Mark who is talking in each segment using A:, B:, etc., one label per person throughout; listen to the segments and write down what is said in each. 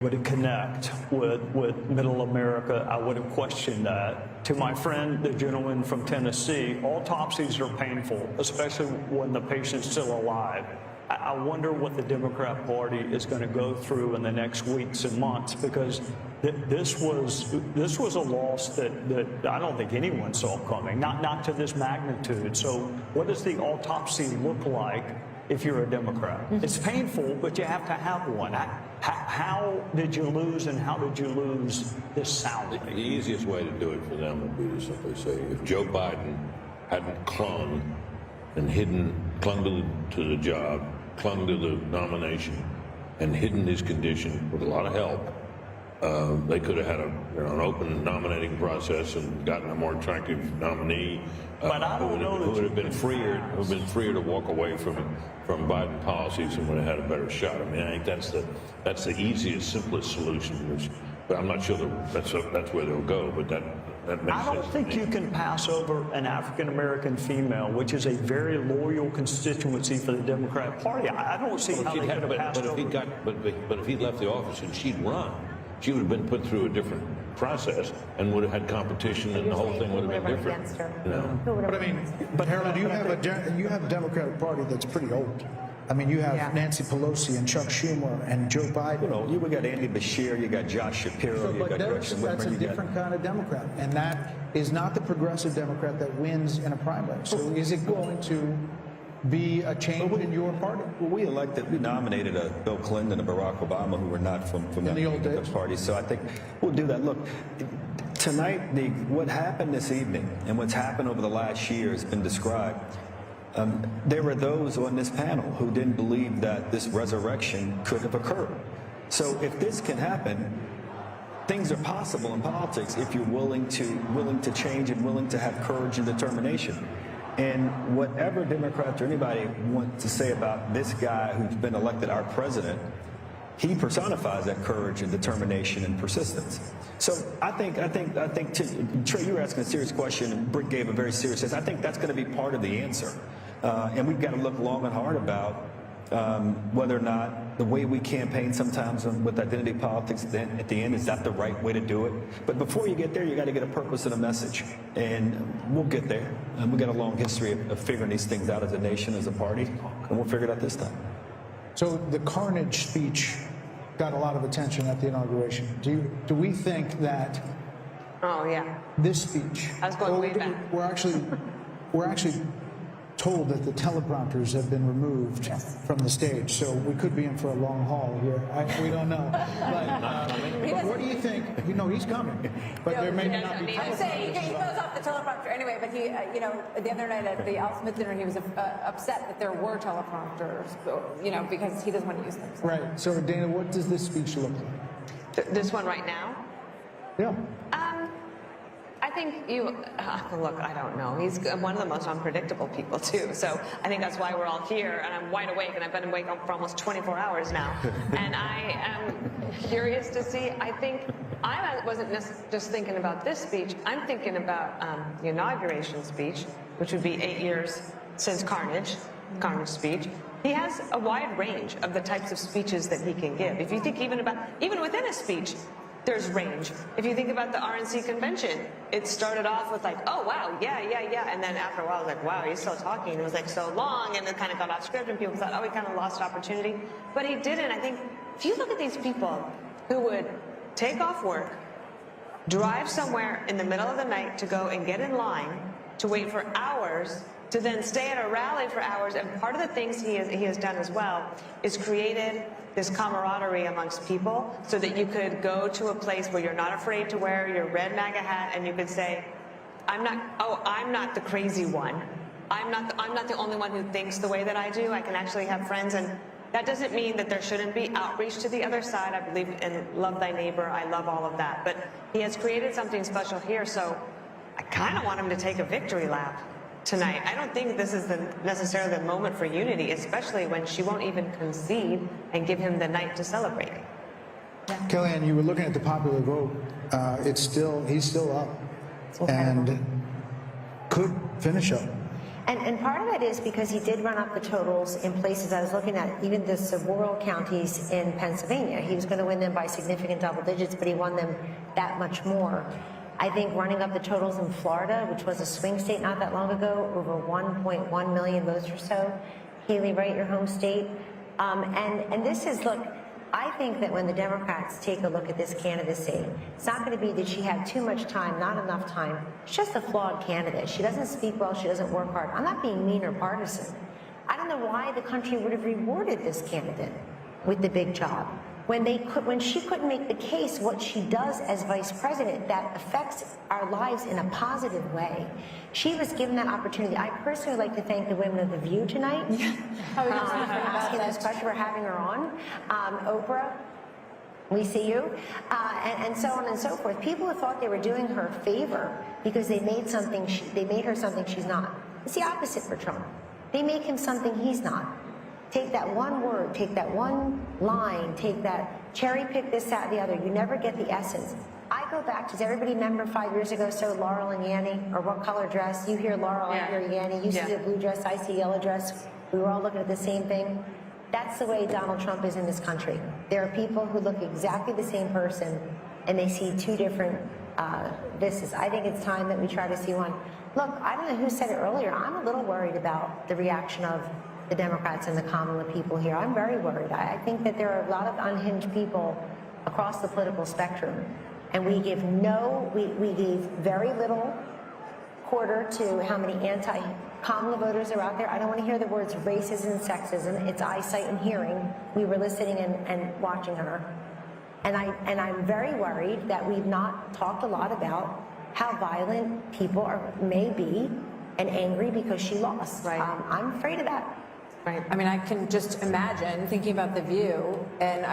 A: would connect with middle America, I would have questioned that. To my friend, the gentleman from Tennessee, autopsies are painful, especially when the patient's still alive. I wonder what the Democrat Party is going to go through in the next weeks and months, because this was a loss that I don't think anyone saw coming, not to this magnitude. So what does the autopsy look like if you're a Democrat? It's painful, but you have to have one. How did you lose, and how did you lose this soundly?
B: The easiest way to do it for them would be to simply say, if Joe Biden hadn't clung to the job, clung to the nomination, and hidden his condition with a lot of help, they could have had an open nominating process and gotten a more attractive nominee who would have been freer to walk away from Biden policies and would have had a better shot. I mean, I think that's the easiest, simplest solution. But I'm not sure that's where they'll go. But that makes sense.
A: I don't think you can pass over an African American female, which is a very loyal constituency for the Democrat Party. I don't see how they could have passed over.
B: But if he left the office and she'd run, she would have been put through a different process and would have had competition, and the whole thing would have been different.
C: But I mean, Harold, you have a Democratic Party that's pretty old. I mean, you have Nancy Pelosi and Chuck Schumer and Joe Biden.
D: You got Andy Beshear, you got Josh Shapiro, you got Gretchen Whitmer.
C: That's a different kind of Democrat, and that is not the progressive Democrat that wins in a primary. So is it going to be a change in your party?
D: Well, we nominated a Bill Clinton and a Barack Obama who were not from
C: the old days
D: party. So I think we'll do that. Look, tonight, what happened this evening and what's happened over the last year has been described. There were those on this panel who didn't believe that this resurrection could have occurred. So if this can happen, things are possible in politics if you're willing to change and willing to have courage and determination. And whatever Democrats or anybody want to say about this guy who's been elected our president, he personifies that courage and determination and persistence. So I think, Trey, you were asking a serious question, and Britt gave a very serious answer. I think that's going to be part of the answer. And we've got to look long and hard about whether or not the way we campaign sometimes with identity politics, then at the end, is that the right way to do it? But before you get there, you got to get a purpose and a message. And we'll get there. And we've got a long history of figuring these things out as a nation, as a party, and we'll figure it out this time.
C: So the carnage speech got a lot of attention at the inauguration. Do we think that this speech,
E: I was going way back.
C: we're actually told that the teleprompters have been removed from the stage, so we could be in for a long haul here. We don't know. But what do you think? He's coming, but there may not be.
E: I'm saying he goes off the teleprompter anyway. But he, the other night at the Al Smith dinner, he was upset that there were teleprompters, because he doesn't want to use them. So.
C: Right. So, Dana, what does this speech look like?
E: This one right now?
C: Yeah.
E: I think look, I don't know. He's one of the most unpredictable people, too. So I think that's why we're all here, and I'm wide awake, and I've been awake for almost 24 hours now. And I am curious to see. I think I wasn't just thinking about this speech. I'm thinking about the inauguration speech, which would be 8 years since Carnage speech. He has a wide range of the types of speeches that he can give. If you think even within a speech, there's range. If you think about the RNC convention, it started off with like, oh, wow, yeah. And then after a while, like, wow, he's still talking. It was like so long, and it kind of got off script, and people thought, oh, he kind of lost opportunity. But he didn't. I think if you look at these people who would take off work, drive somewhere in the middle of the night to go and get in line, to wait for hours, to then stay at a rally for hours, and part of the things he has done as well is created this camaraderie amongst people so that you could go to a place where you're not afraid to wear your red MAGA hat, and you could say, I'm not the crazy one. I'm not the only one who thinks the way that I do. I can actually have friends, and that doesn't mean that there shouldn't be outreach to the other side. I believe in love thy neighbor. I love all of that. But he has created something special here, so I kind of want him to take a victory lap tonight. I don't think this is necessarily the moment for unity, especially when she won't even concede and give him the night to celebrate.
C: Kellyanne, you were looking at the popular vote. He's still up, and could finish up.
F: And part of it is because he did run up the totals in places I was looking at, even the rural counties in Pennsylvania. He was going to win them by significant double digits, but he won them that much more. I think running up the totals in Florida, which was a swing state not that long ago, over 1.1 million votes or so. Haley, right, your home state. And this is, look, I think that when the Democrats take a look at this candidacy, it's not going to be that she had too much time, not enough time. She's just a flawed candidate. She doesn't speak well. She doesn't work hard. I'm not being mean or partisan. I don't know why the country would have rewarded this candidate with the big job when she couldn't make the case what she does as vice president that affects our lives in a positive way. She was given that opportunity. I personally would like to thank the women of The View tonight for asking this question, for having her on. Oprah, we see you, and so on and so forth. People who thought they were doing her a favor because they made her something she's not. It's the opposite for Trump. They make him something he's not. Take that one word, take that one line, take that cherry pick this, that, the other. You never get the essence. I go back, does everybody remember 5 years ago, so Laurel and Yanny, or what color dress? You hear Laurel, I hear Yanny. You see a blue dress, I see yellow dress. We were all looking at the same thing. That's the way Donald Trump is in this country. There are people who look exactly the same person, and they see two different vistas. I think it's time that we try to see one. Look, I don't know who said it earlier. I'm a little worried about the reaction of the Democrats and the common people here. I'm very worried. I think that there are a lot of unhinged people across the political spectrum, and we gave very little quarter to how many anti-Kamala voters are out there. I don't want to hear the words racism and sexism. It's eyesight and hearing. We were listening and watching her. And I'm very worried that we've not talked a lot about how violent people may be and angry because she lost.
E: Right.
F: I'm afraid of that.
G: Right. I mean, I can just imagine thinking about The View, and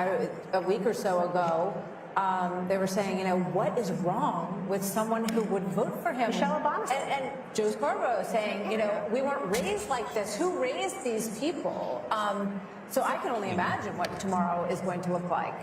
G: a week or so ago, they were saying, what is wrong with someone who would vote for him?
F: Michelle Obama.
G: And Joe Scarborough saying, we weren't raised like this. Who raised these people? So I can only imagine what tomorrow is going to look like.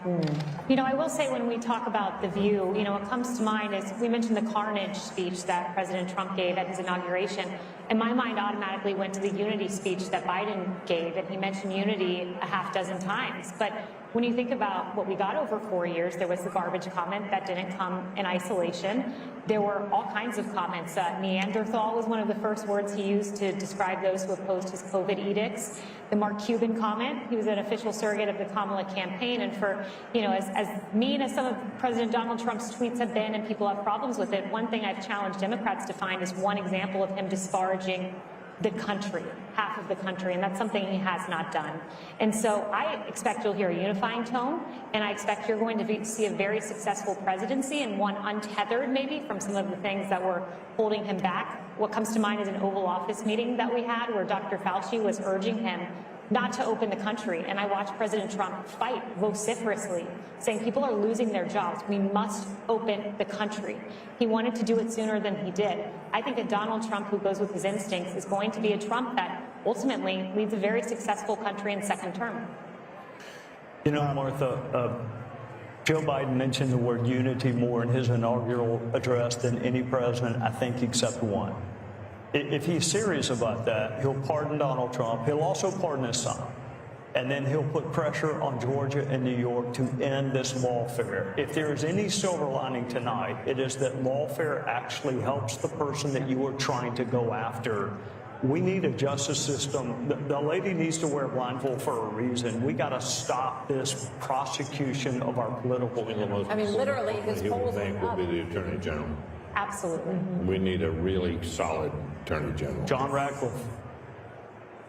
H: I will say when we talk about The View, what comes to mind is we mentioned the carnage speech that President Trump gave at his inauguration, and my mind automatically went to the unity speech that Biden gave, and he mentioned unity a half dozen times. But when you think about what we got over 4 years, there was the garbage comment that didn't come in isolation. There were all kinds of comments. Neanderthal was one of the first words he used to describe those who opposed his COVID edicts. The Mark Cuban comment, he was an official surrogate of the Kamala campaign, and for, as mean as some of President Donald Trump's tweets have been, and people have problems with it, one thing I've challenged Democrats to find is one example of him disparaging the country, half of the country, and that's something he has not done. And so I expect you'll hear a unifying tone, and I expect you're going to see a very successful presidency, and one untethered maybe from some of the things that were holding him back. What comes to mind is an Oval Office meeting that we had where Dr. Fauci was urging him not to open the country. And I watched President Trump fight vociferously, saying people are losing their jobs. We must open the country. He wanted to do it sooner than he did. I think a Donald Trump who goes with his instincts is going to be a Trump that ultimately leads a very successful country in second term.
A: Martha, Joe Biden mentioned the word unity more in his inaugural address than any president, I think, except one. If he's serious about that, he'll pardon Donald Trump. He'll also pardon his son. And then he'll put pressure on Georgia and New York to end this lawfare. If there is any silver lining tonight, it is that lawfare actually helps the person that you are trying to go after. We need a justice system. The lady needs to wear a blindfold for a reason. We got to stop this prosecution of our political enemies.
G: I mean, literally, his polls went
B: will
G: up.
B: be the Attorney General.
H: Absolutely.
B: We need a really solid Attorney General.
A: John Ratcliffe.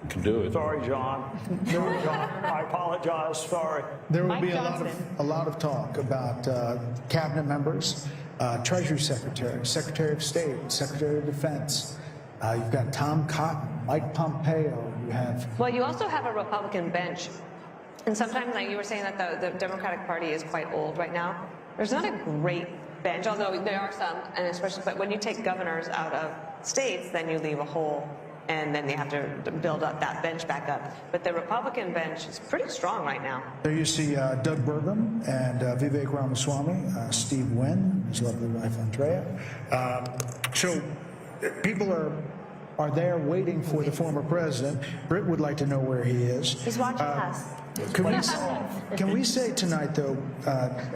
B: Can do it.
A: Sorry, John. John. I apologize. Sorry.
C: There will
H: Mike
C: be
H: Johnson.
C: a lot of talk about cabinet members, Treasury Secretary, Secretary of State, Secretary of Defense. You've got Tom Cotton, Mike Pompeo. You have.
E: Well, you also have a Republican bench. And sometimes, like you were saying, that the Democratic Party is quite old right now. There's not a great bench, although there are some, and especially, but when you take governors out of states, then you leave a hole, and then you have to build up that bench back up. But the Republican bench is pretty strong right now.
C: There you see Doug Burgum and Vivek Ramaswamy, Steve Wynn, his lovely wife Andrea. So people are are there waiting for the former president. Britt would like to know where he is.
F: He's watching us.
C: Can we say tonight, though,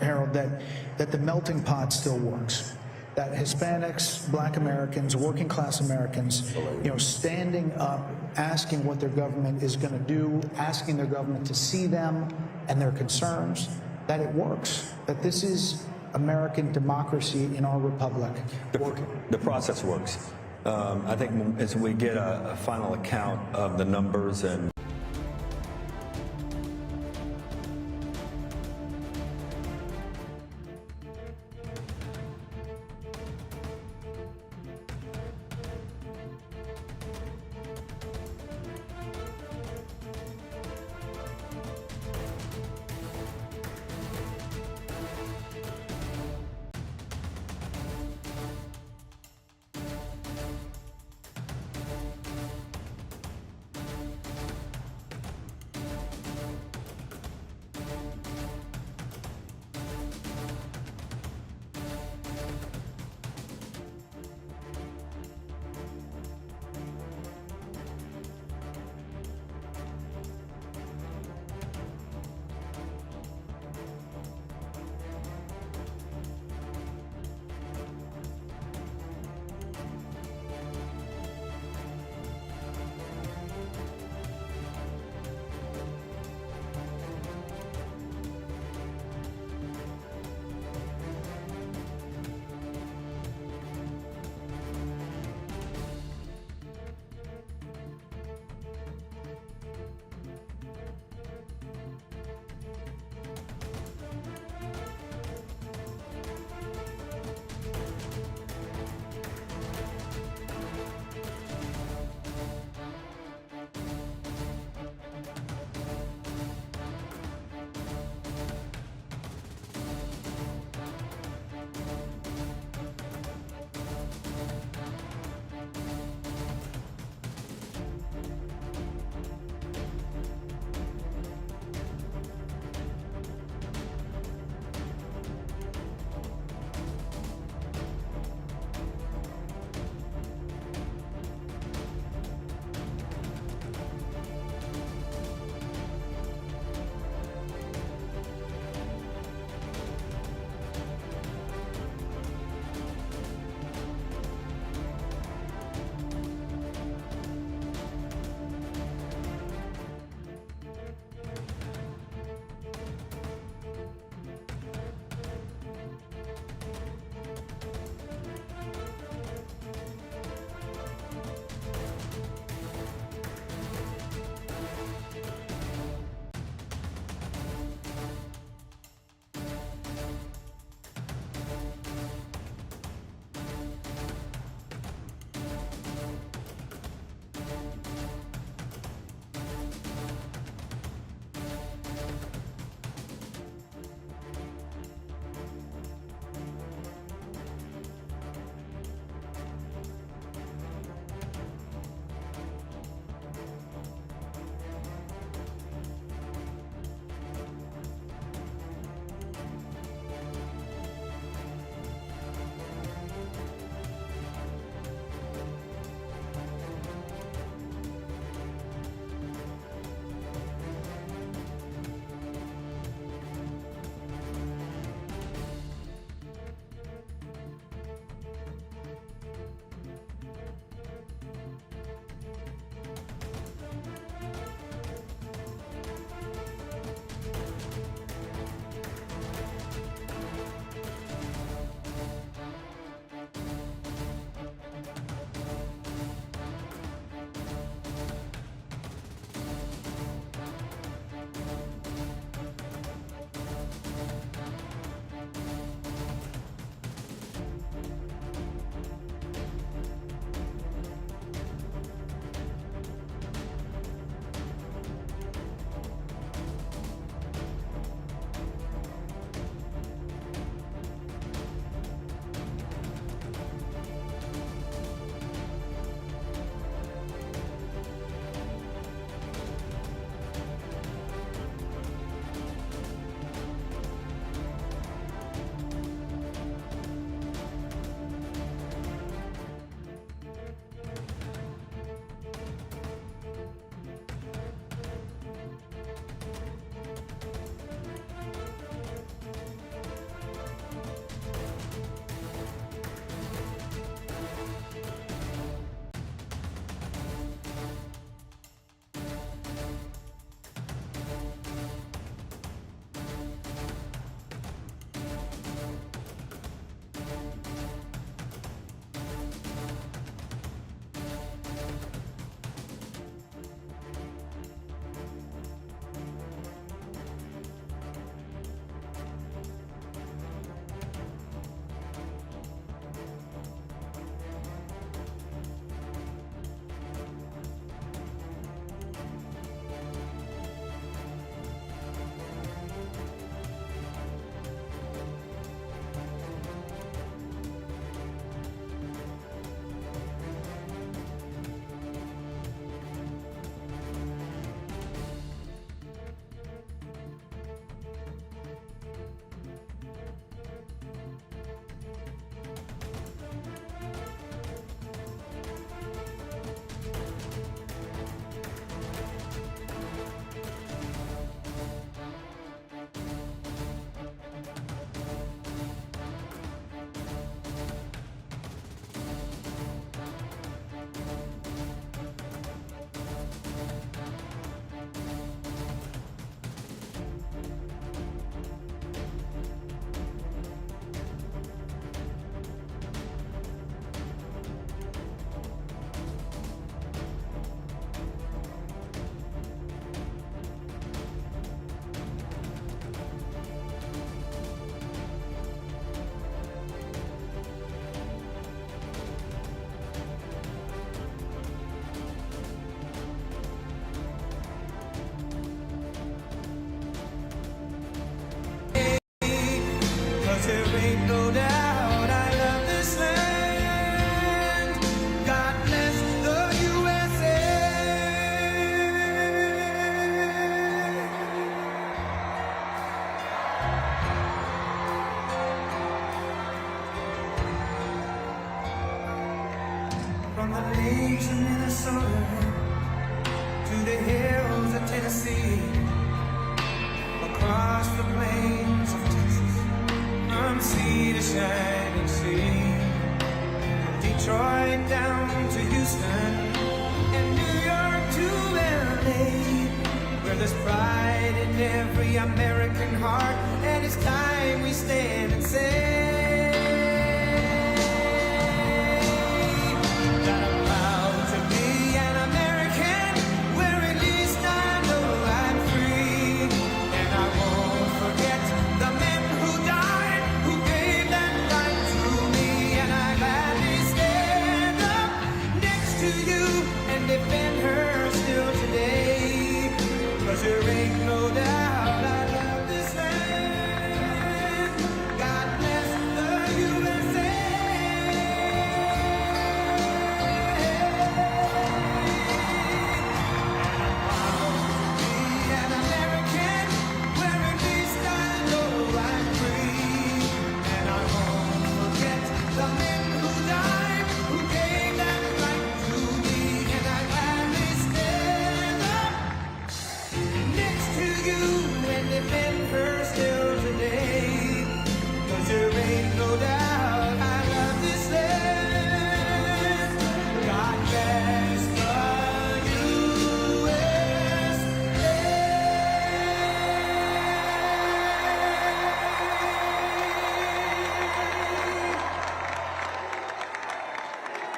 C: Harold, that the melting pot still works? That Hispanics, Black Americans, working class Americans, standing up, asking what their government is going to do, asking their government to see them and their concerns, that it works, that this is American democracy in our republic.
D: The process works. I think as we get a final account of the numbers and
I: the lakes of Minnesota to the hills of Tennessee, across the plains of Texas, from sea to shining sea, Detroit down to Houston, and New York to LA, where there's pride in every American heart, and it's time we stand and say that I'm proud to be an American, where at least I know I'm free, and I won't forget the men who died, who gave that right to me, and I gladly stand up next to you and defend her still today, 'cause there ain't no doubt I love this land. God bless the USA. Be an American, where at least I know I'm free, and I won't forget the men who died, who gave that right to me, and I gladly stand up next to you and defend her still today, 'cause there ain't no doubt I love this land. God bless the USA.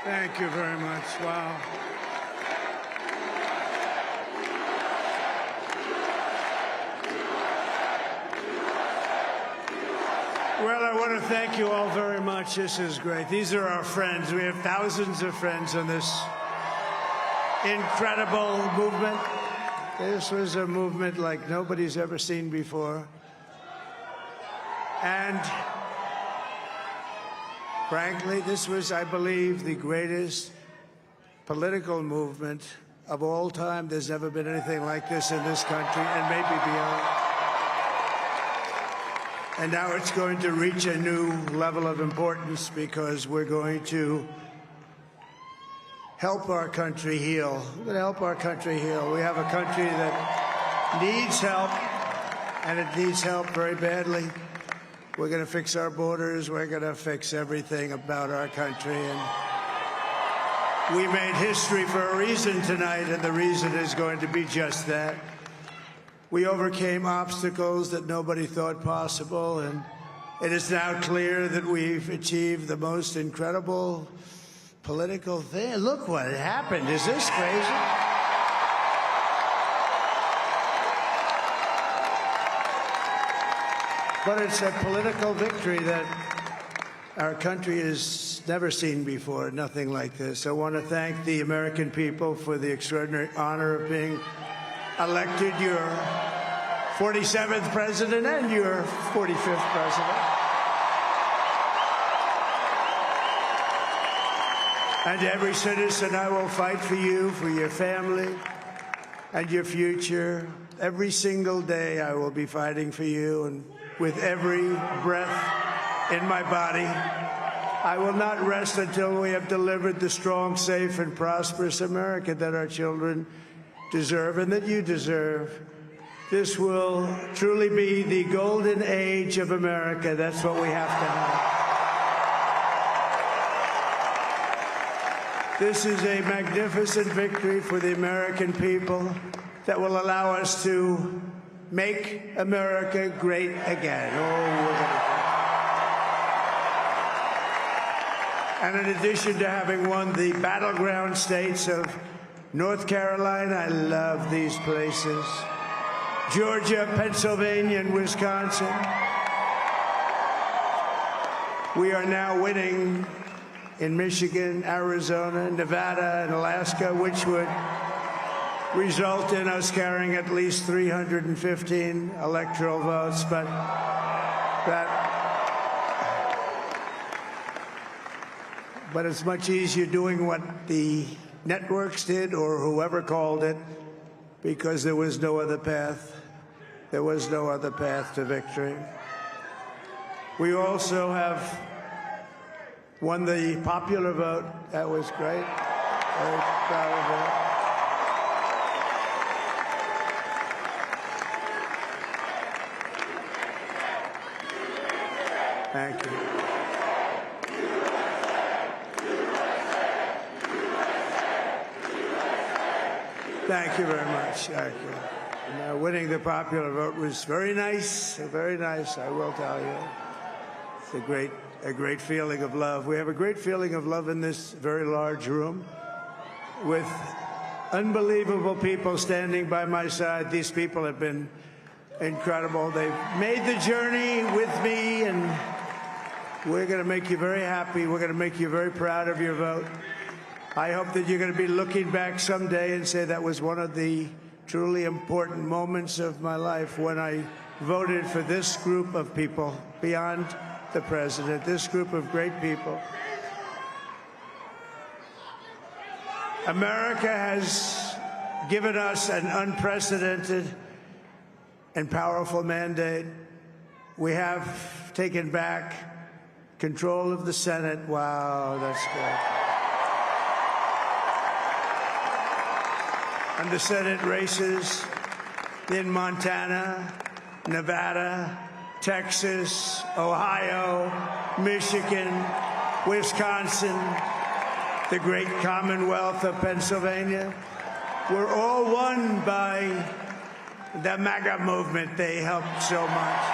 J: Thank you very much. Wow. Well, I want to thank you all very much. This is great. These are our friends. We have thousands of friends on this incredible movement. This was a movement like nobody's ever seen before. And frankly, this was, I believe, the greatest political movement of all time. There's never been anything like this in this country, and maybe beyond. And now it's going to reach a new level of importance because we're going to help our country heal. We're going to help our country heal. We have a country that needs help, and it needs help very badly. We're going to fix our borders. We're going to fix everything about our country. And we made history for a reason tonight, and the reason is going to be just that. We overcame obstacles that nobody thought possible, and it is now clear that we've achieved the most incredible political thing. Look what happened. Is this crazy? But it's a political victory that our country has never seen before, nothing like this. I want to thank the American people for the extraordinary honor of being elected your 47th president and your 45th president. And every citizen, I will fight for you, for your family, and your future. Every single day, I will be fighting for you, and with every breath in my body, I will not rest until we have delivered the strong, safe, and prosperous America that our children deserve and that you deserve. This will truly be the golden age of America. That's what we have to have. This is a magnificent victory for the American people that will allow us to make America great again. And in addition to having won the battleground states of North Carolina, I love these places, Georgia, Pennsylvania, and Wisconsin, we are now winning in Michigan, Arizona, Nevada, and Alaska, which would result in us carrying at least 315 electoral votes, but it's much easier doing what the networks did or whoever called it, because there was no other path. There was no other path to victory. We also have won the popular vote. That was great. Very proud of that. Thank you. Thank you very much. Thank you. And, winning the popular vote was very nice, I will tell you. It's a great feeling of love. We have a great feeling of love in this very large room with unbelievable people standing by my side. These people have been incredible. They've made the journey with me, and we're going to make you very happy. We're going to make you very proud of your vote. I hope that you're going to be looking back someday and say that was one of the truly important moments of my life when I voted for this group of people beyond the president, this group of great people. America has given us an unprecedented and powerful mandate. We have taken back control of the Senate. Wow, that's good. And the Senate races in Montana, Nevada, Texas, Ohio, Michigan, Wisconsin, the great Commonwealth of Pennsylvania, were all won by the MAGA movement. They helped so much.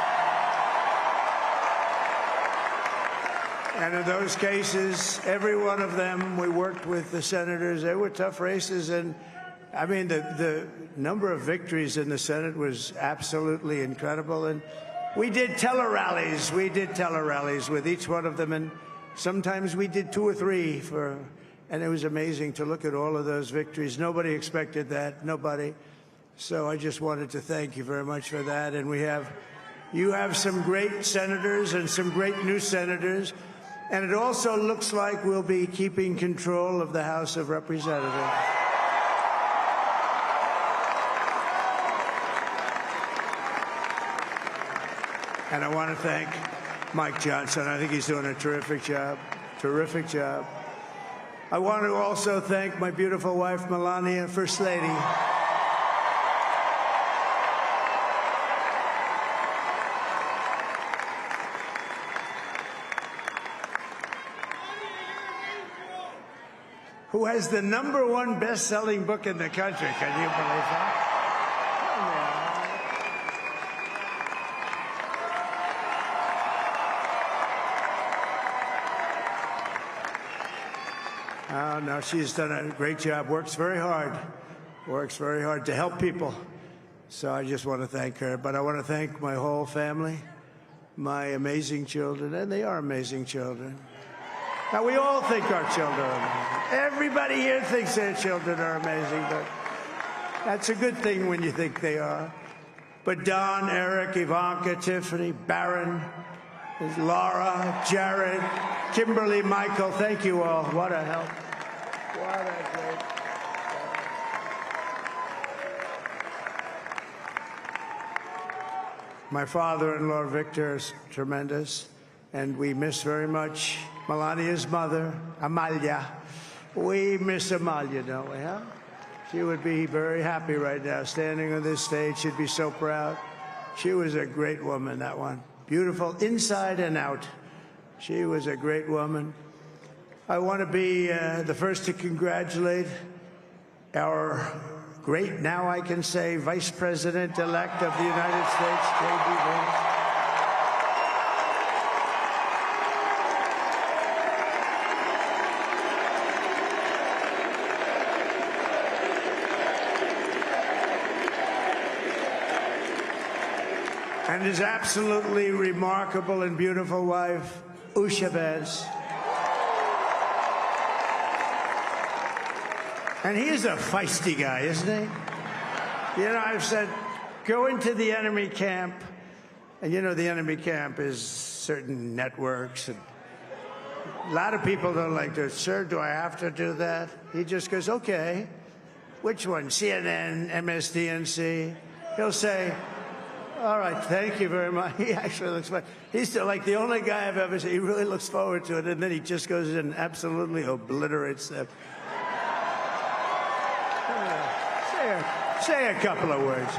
J: And in those cases, every one of them, we worked with the senators. They were tough races, and I mean, the number of victories in the Senate was absolutely incredible. And we did tele-rallies. We did tele-rallies with each one of them. And sometimes we did 2 or 3 and it was amazing to look at all of those victories. Nobody expected that. Nobody. So I just wanted to thank you very much for that. And you have some great senators and some great new senators. And it also looks like we'll be keeping control of the House of Representatives. And I want to thank Mike Johnson. I think he's doing a terrific job. Terrific job. I want to also thank my beautiful wife, Melania, First Lady. Who has the #1 best-selling book in the country. Can you believe that? Oh, no, she's done a great job, works very hard to help people. So I just want to thank her. But I want to thank my whole family, my amazing children, and they are amazing children. Now, we all think our children are amazing. Everybody here thinks their children are amazing, but that's a good thing when you think they are. But Don, Eric, Ivanka, Tiffany, Barron, Laura, Jared, Kimberly, Michael, thank you all. What a help. What a great help. My father-in-law, Victor, is tremendous, and we miss very much Melania's mother, Amalia. We miss Amalia, don't we, huh? She would be very happy right now, standing on this stage. She'd be so proud. She was a great woman, that one. Beautiful inside and out. She was a great woman. I want to be the first to congratulate our great, now I can say, Vice President-elect of the United States, J.D. Vance. And his absolutely remarkable and beautiful wife, Usha Vance. And he's a feisty guy, isn't he? You know, I've said, go into the enemy camp. And you know, the enemy camp is certain networks. And a lot of people don't like to, sir, do I have to do that? He just goes, okay. Which one? CNN, MSDNC? He'll say, all right, thank you very much. He actually looks like, he's still like the only guy I've ever seen. He really looks forward to it, and then he just goes in and absolutely obliterates them. Say a couple of words.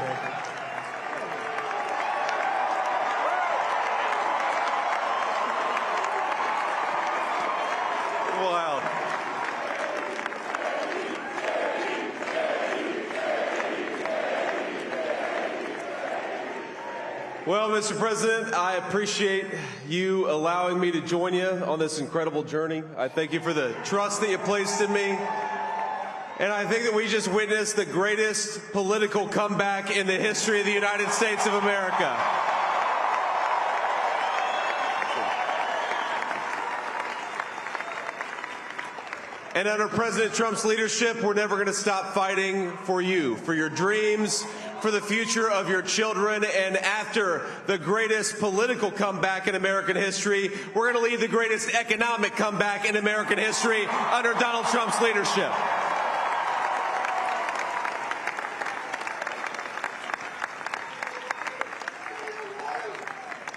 K: Wow. Well, Mr. President, I appreciate you allowing me to join you on this incredible journey. I thank you for the trust that you placed in me. And I think that we just witnessed the greatest political comeback in the history of the United States of America. And under President Trump's leadership, we're never going to stop fighting for you, for your dreams, for the future of your children. And after the greatest political comeback in American history, we're going to lead the greatest economic comeback in American history under Donald Trump's leadership.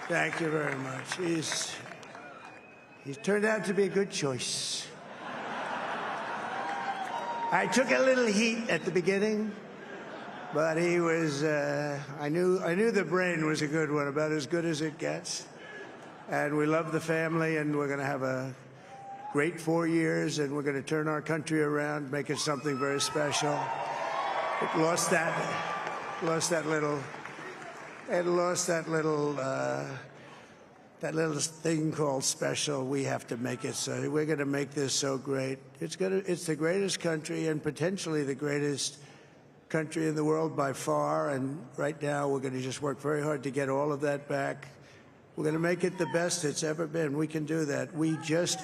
J: Thank you very much. He's turned out to be a good choice. I took a little heat at the beginning, but he was, I knew the brain was a good one, about as good as it gets. And we love the family, and we're going to have a great 4 years, and we're going to turn our country around, make it something very special. It lost that little thing called special. We have to make it so. We're going to make this so great. It's the greatest country and potentially the greatest country in the world by far. And right now, we're going to just work very hard to get all of that back. We're going to make it the best it's ever been. We can do that.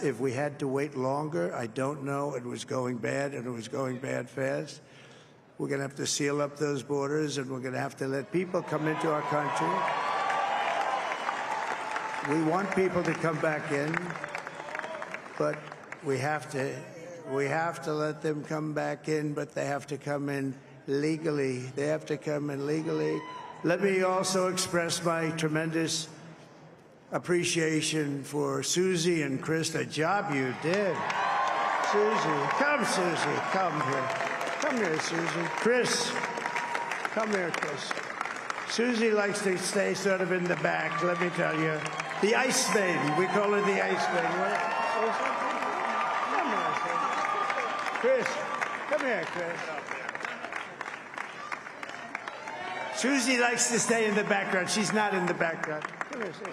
J: If we had to wait longer, I don't know. It was going bad, and it was going bad fast. We're going to have to seal up those borders, and we're going to have to let people come into our country. We want people to come back in, but we have to let them come back in, but they have to come in legally. They have to come in legally. Let me also express my tremendous appreciation for Susie and Chris, the job you did. Susie, come here. Come here, Susie. Chris, come here, Chris. Susie likes to stay sort of in the back, let me tell you. The Ice Maiden, we call her the Ice Maiden. Come here, Chris. Come here, Chris. Susie likes to stay in the background. She's not in the background. Come here, Susie.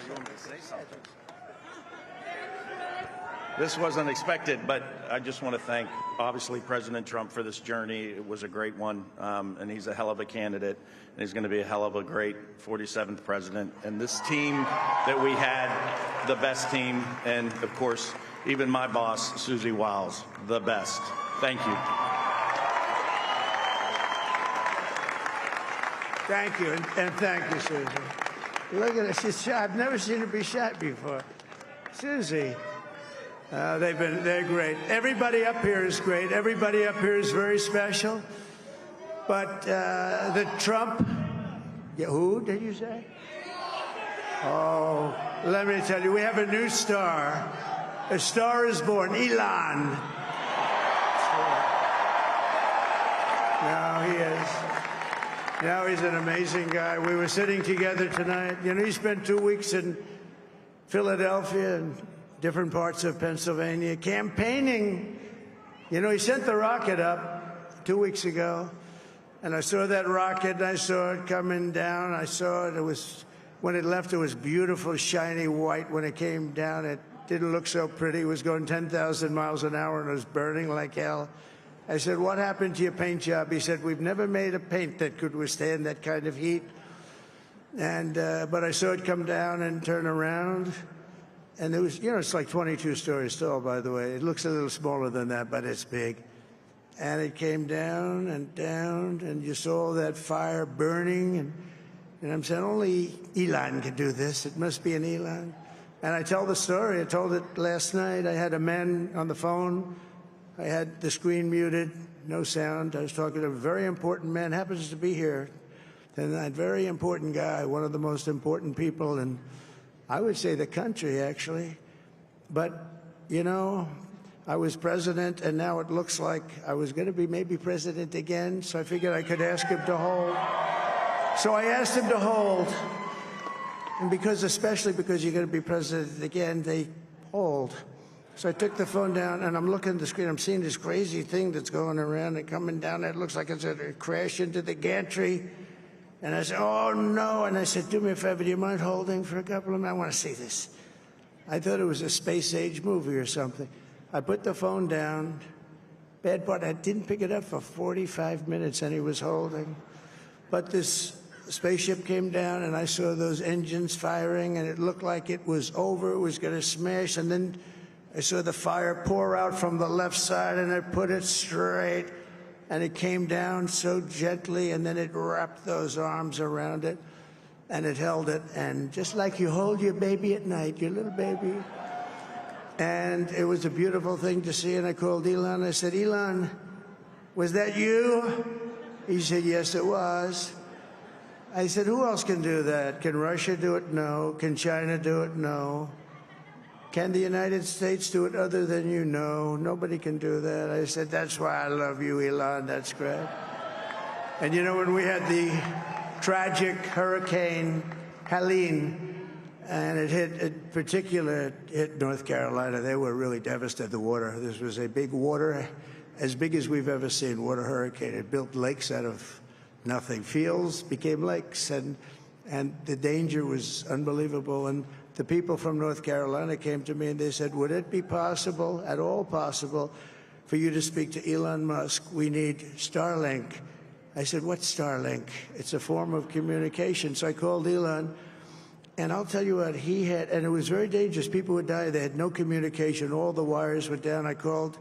L: This was unexpected, but I just want to thank, obviously, President Trump for this journey. It was a great one, and he's a hell of a candidate, and he's going to be a hell of a great 47th president. And this team that we had, the best team, and, of course, even my boss, Susie Wiles, the best. Thank you.
J: Thank you, and thank you, Susie. Look at her. She's shy. I've never seen her be shy before. Susie. They're great. Everybody up here is great. Everybody up here is very special. But the Trump, who did you say? Oh, let me tell you, we have a new star. A star is born, Elon. Now he is. Now he's an amazing guy. We were sitting together tonight. You know, he spent 2 weeks in Philadelphia and different parts of Pennsylvania, campaigning. You know, he sent the rocket up 2 weeks ago, and I saw that rocket, and I saw it coming down. I saw it. When it left, it was beautiful, shiny white. When it came down, it didn't look so pretty. It was going 10,000 miles an hour, and it was burning like hell. I said, what happened to your paint job? He said, we've never made a paint that could withstand that kind of heat. And but I saw it come down and turn around. And it was, you know, it's like 22 stories tall, by the way. It looks a little smaller than that, but it's big. And it came down, and you saw that fire burning. And I'm saying, only Elon could do this. It must be an Elon. And I tell the story. I told it last night. I had a man on the phone. I had the screen muted, no sound. I was talking to a very important man, happens to be here tonight. Very important guy, one of the most important people in, I would say, the country, actually. But, you know, I was president, and now it looks like I was going to be maybe president again, so I figured I could ask him to hold. So I asked him to hold, and especially because you're going to be president again, they hold. So I took the phone down, and I'm looking at the screen. I'm seeing this crazy thing that's going around and coming down. It looks like it's going to crash into the gantry. And I said, oh, no. And I said, do me a favor, do you mind holding for a couple of minutes? I want to see this. I thought it was a space-age movie or something. I put the phone down. Bad part, I didn't pick it up for 45 minutes, and he was holding. But this spaceship came down, and I saw those engines firing, and it looked like it was over. It was going to smash, and then I saw the fire pour out from the left side, and I put it straight, and it came down so gently, and then it wrapped those arms around it, and it held it, and just like you hold your baby at night, your little baby. And it was a beautiful thing to see, and I called Elon. I said, Elon, was that you? He said, yes, it was. I said, who else can do that? Can Russia do it? No. Can China do it? No. Can the United States do it other than you? No. Nobody can do that. I said, that's why I love you, Elon. That's great. And you know, when we had the tragic Hurricane Helene, and it hit North Carolina, they were really devastated, the water. This was a big water, as big as we've ever seen, water hurricane. It built lakes out of nothing. Fields became lakes, and the danger was unbelievable. And the people from North Carolina came to me and they said, would it be possible, at all possible, for you to speak to Elon Musk? We need Starlink. I said, what's Starlink? It's a form of communication. So I called Elon, and I'll tell you what, he had, and it was very dangerous. People would die. They had no communication. All the wires were down. I called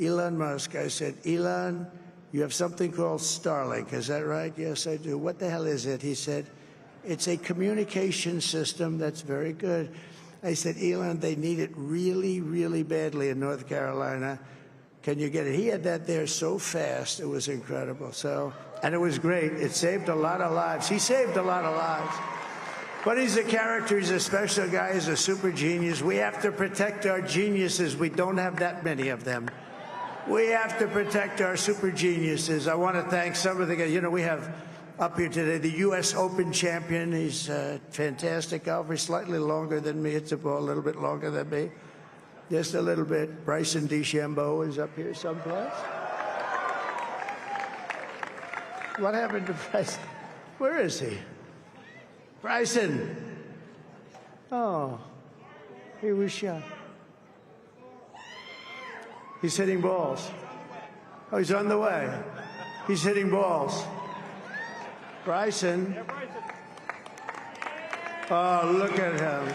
J: Elon Musk. I said, Elon, you have something called Starlink. Is that right? Yes, I do. What the hell is it? He said, it's a communication system that's very good. I said, Elon, they need it really, really badly in North Carolina. Can you get it? He had that there so fast. It was incredible. So, and it was great. It saved a lot of lives. He saved a lot of lives. But he's a character. He's a special guy. He's a super genius. We have to protect our geniuses. We don't have that many of them. We have to protect our super geniuses. I want to thank some of the guys. You know, we have up here today the U.S. Open champion. He's a fantastic golfer. He's slightly longer than me. Hits the ball a little bit longer than me. Just a little bit. Bryson DeChambeau is up here someplace. What happened to Bryson? Where is he? Bryson. Oh, he was shot. He's hitting balls. Oh, he's on the way. He's hitting balls. Bryson. Oh, look at him.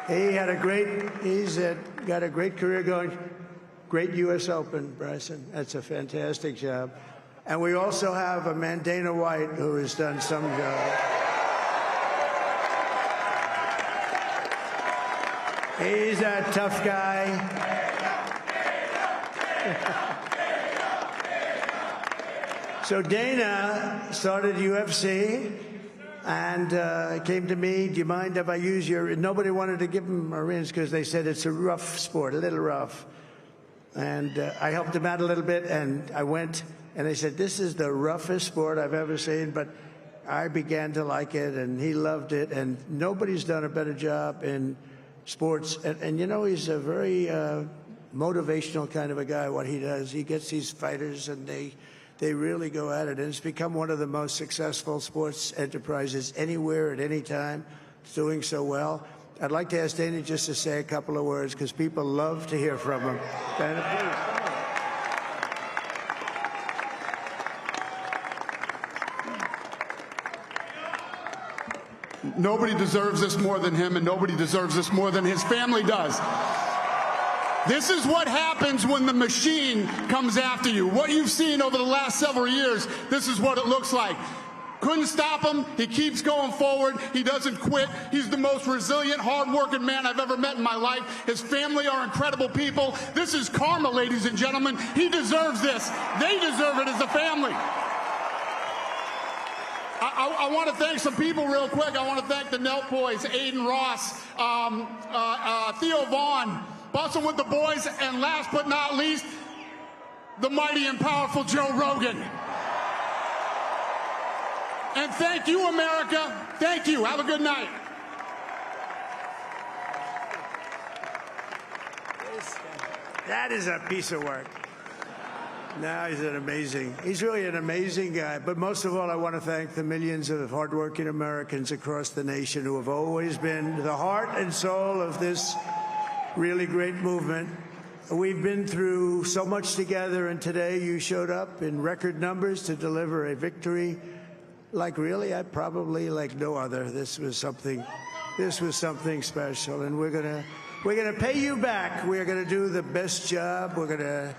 J: He's got a great career going. Great U.S. Open, Bryson. That's a fantastic job. And we also have a man, Dana White, who has done some job. He's a tough guy. So Dana started UFC and came to me, do you mind if I use your... Nobody wanted to give him a rinse because they said it's a rough sport, a little rough. And I helped him out a little bit, and I went, and they said, this is the roughest sport I've ever seen, but I began to like it, and he loved it, and nobody's done a better job in sports. And you know, he's a very motivational kind of a guy, what he does. He gets these fighters, and they really go at it, and it's become one of the most successful sports enterprises anywhere at any time. It's doing so well. I'd like to ask Dana just to say a couple of words, because people love to hear from him. Dana,
M: please. Nobody deserves this more than him, and nobody deserves this more than his family does. This is what happens when the machine comes after you. What you've seen over the last several years, this is what it looks like. Couldn't stop him. He keeps going forward. He doesn't quit. He's the most resilient, hard-working man I've ever met in my life. His family are incredible people. This is karma, ladies and gentlemen. He deserves this. They deserve it as a family. I want to thank some people real quick. I want to thank the Nelk Boys, Aiden Ross, Theo Vaughn, Bustin' with the Boys, and last but not least, the mighty and powerful Joe Rogan. And thank you, America. Thank you. Have a good night.
J: That is a piece of work. Now he's really an amazing guy. But most of all, I want to thank the millions of hardworking Americans across the nation who have always been the heart and soul of this really great movement. We've been through so much together, and today you showed up in record numbers to deliver a victory like probably like no other. This was something special, and we're gonna pay you back. We're gonna do the best job. We're gonna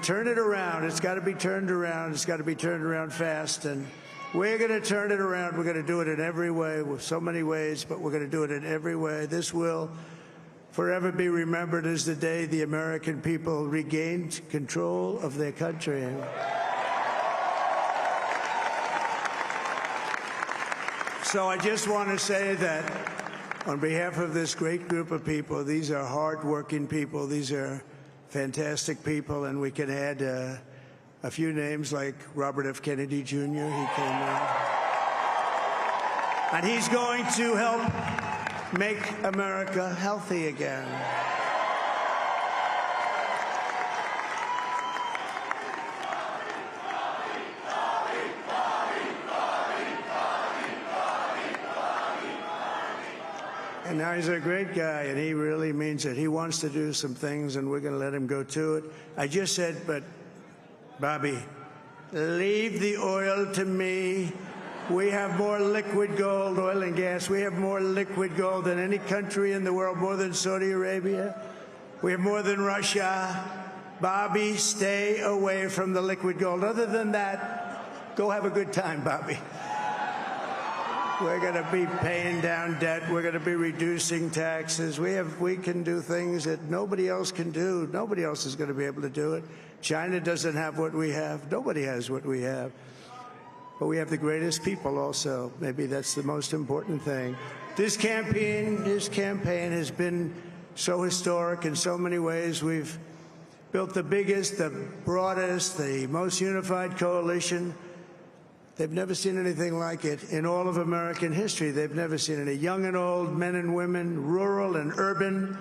J: turn it around. It's got to be turned around. It's got to be turned around fast, and we're gonna turn it around. We're gonna do it in every way, with so many ways, but we're gonna do it in every way. This will forever be remembered as the day the American people regained control of their country. So I just want to say that on behalf of this great group of people, these are hard-working people. These are fantastic people, and we can add a few names like Robert F. Kennedy Jr. He came in. And he's going to help make America healthy again. And now he's a great guy, and he really means it. He wants to do some things, and we're going to let him go to it. I just said, but, Bobby, leave the oil to me. We have more liquid gold, oil and gas. We have more liquid gold than any country in the world, more than Saudi Arabia. We have more than Russia. Bobby, stay away from the liquid gold. Other than that, go have a good time, Bobby. We're going to be paying down debt. We're going to be reducing taxes. We can do things that nobody else can do. Nobody else is going to be able to do it. China doesn't have what we have. Nobody has what we have. But we have the greatest people also. Maybe that's the most important thing. This campaign has been so historic in so many ways. We've built the biggest, the broadest, the most unified coalition. They've never seen anything like it in all of American history. They've never seen it. Young and old, men and women, rural and urban.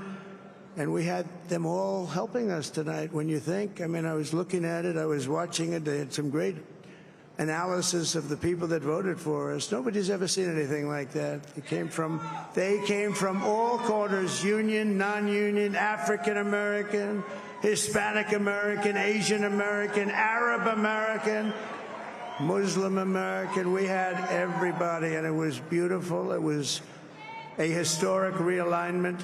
J: And we had them all helping us tonight. When you think, I mean, I was looking at it, I was watching it. They had some great analysis of the people that voted for us. Nobody's ever seen anything like that. They came from all corners, union, non-union, African American, Hispanic American, Asian American, Arab American, Muslim American. We had everybody, and it was beautiful. It was a historic realignment,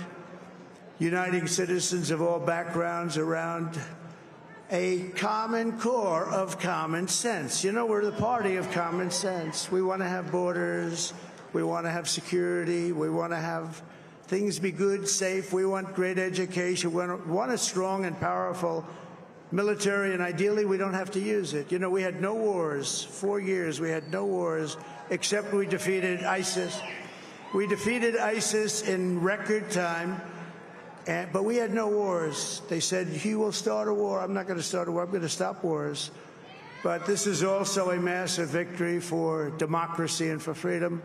J: uniting citizens of all backgrounds around a common core of common sense. You know, we're the party of common sense. We want to have borders. We want to have security. We want to have things be good, safe. We want great education. We want a strong and powerful military, and ideally we don't have to use it. You know, we had no wars. 4 years we had no wars, except we defeated ISIS. We defeated ISIS in record time, but we had no wars. They said, he will start a war. I'm not going to start a war. I'm going to stop wars. But this is also a massive victory for democracy and for freedom.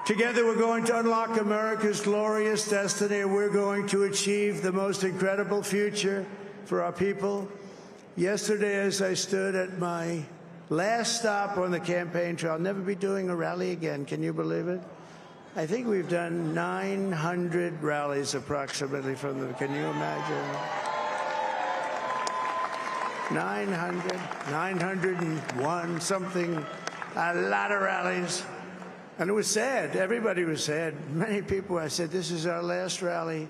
J: Together we're going to unlock America's glorious destiny, and we're going to achieve the most incredible future for our people. Yesterday, as I stood at my last stop on the campaign trail, I'll never be doing a rally again. Can you believe it? I think we've done 900 rallies approximately from them. Can you imagine? 901 something, a lot of rallies. And it was sad. Everybody was sad. Many people, I said, this is our last rally.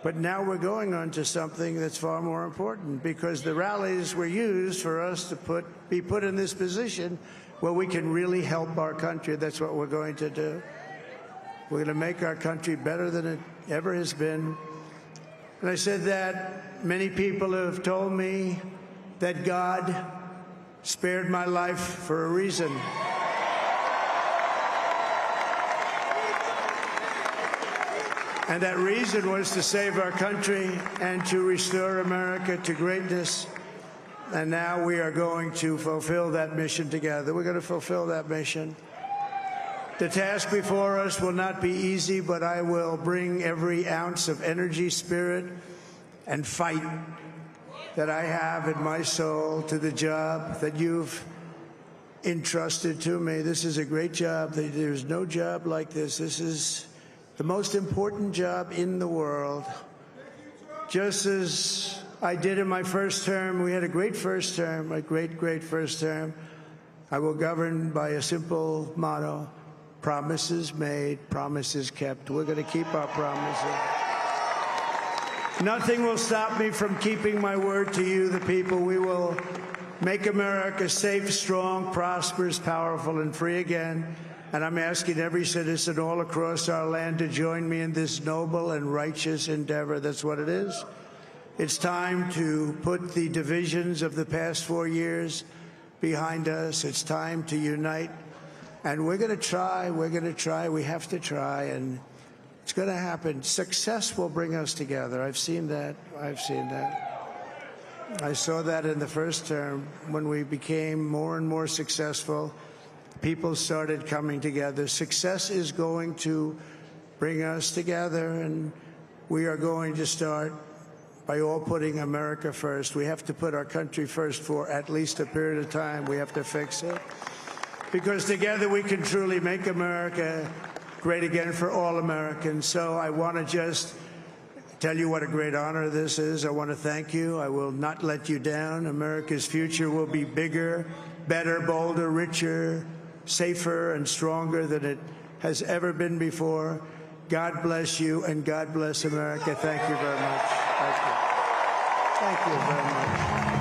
J: But now we're going on to something that's far more important, because the rallies were used for us to be put in this position where we can really help our country. That's what we're going to do. We're going to make our country better than it ever has been. And I said that many people have told me that God spared my life for a reason. And that reason was to save our country and to restore America to greatness. And now we are going to fulfill that mission together. We're going to fulfill that mission. The task before us will not be easy, but I will bring every ounce of energy, spirit, and fight that I have in my soul to the job that you've entrusted to me. This is a great job. There's no job like this. This is the most important job in the world. Just as I did in my first term, we had a great first term, a great first term. I will govern by a simple motto: promises made, promises kept. We're going to keep our promises. Nothing will stop me from keeping my word to you, the people. We will make America safe, strong, prosperous, powerful, and free again. And I'm asking every citizen all across our land to join me in this noble and righteous endeavor. That's what it is. It's time to put the divisions of the past 4 years behind us. It's time to unite. And we're going to try. We're going to try. We have to try. And it's going to happen. Success will bring us together. I've seen that. I've seen that. I saw that in the first term when we became more and more successful. People started coming together. Success is going to bring us together, and we are going to start by all putting America first. We have to put our country first for at least a period of time. We have to fix it. Because together we can truly make America great again for all Americans. So I want to just tell you what a great honor this is. I want to thank you. I will not let you down. America's future will be bigger, better, bolder, richer, safer, and stronger than it has ever been before. God bless you, and God bless America. Thank you very much. Thank you. Thank you very much.